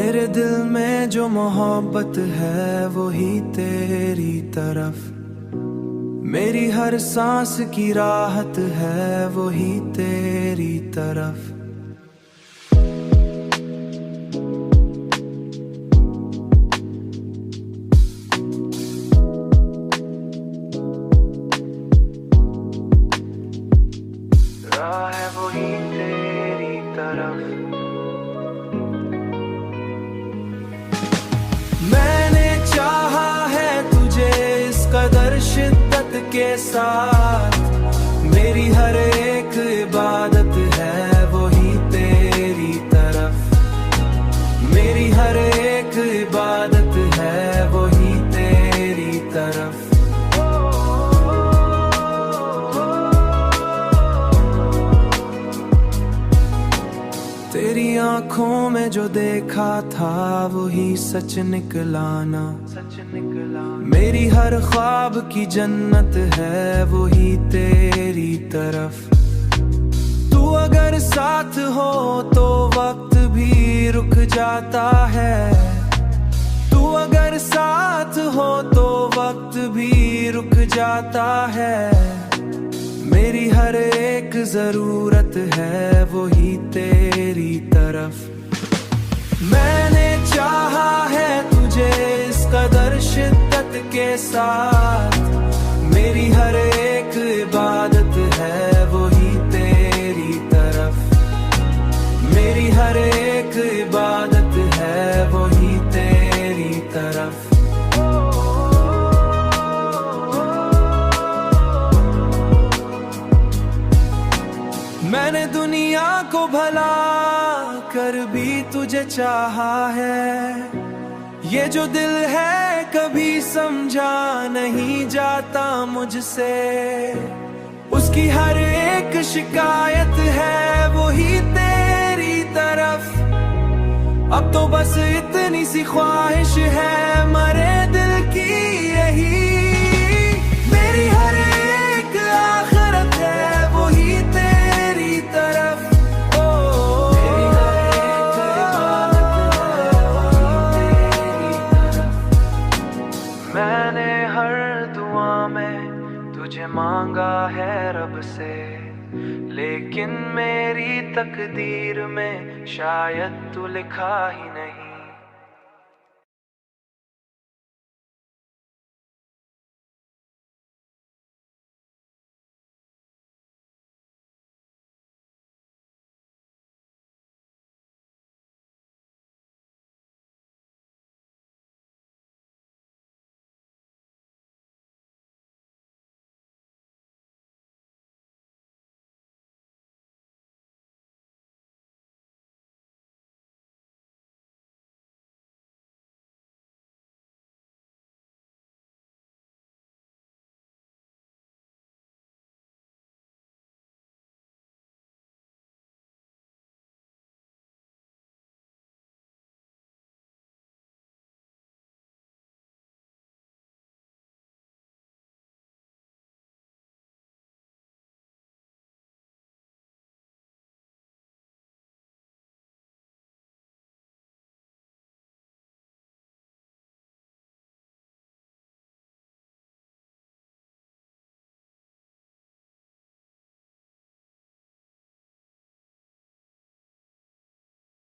मेरे दिल में जो मोहब्बत है वो ही तेरी तरफ, मेरी हर सांस की राहत है वो ही तेरी तरफ। राह है वो ही तेरी तरफ। मैंने चाहा है तुझे इस कदर शिद्दत के साथ, मेरी हर एक इबादत है वो ही तेरी तरफ, मेरी हर एक इबादत है वो ही तेरी तरफ। तेरी आंखों में जो देखा था वही सच निकला ना, मेरी हर ख्वाब की जन्नत है वही तेरी तरफ। तू अगर साथ हो तो वक्त भी रुक जाता है, तू अगर साथ हो तो वक्त भी रुक जाता है, मेरी हर एक जरूरत है वही तेरी तरफ। मैंने चाहा है तुझे इस कदर शिद्दत के साथ, मेरी हर एक इबादत है वही तेरी तरफ, मेरी हर एक इबादत है वही तेरी तरफ। मैंने दुनिया को भला कर भी तुझे चाहा है, ये जो दिल है कभी समझा नहीं जाता मुझसे, उसकी हर एक शिकायत है वही तेरी तरफ। अब तो बस इतनी सी ख्वाहिश है मरे दिल की यही, मेरी हर एक आखिरत है वही तेरी तरफ। मैंने हर दुआ में तुझे मांगा है रब से, लेकिन मेरी तकदीर में शायद तू लिखा ही नहीं।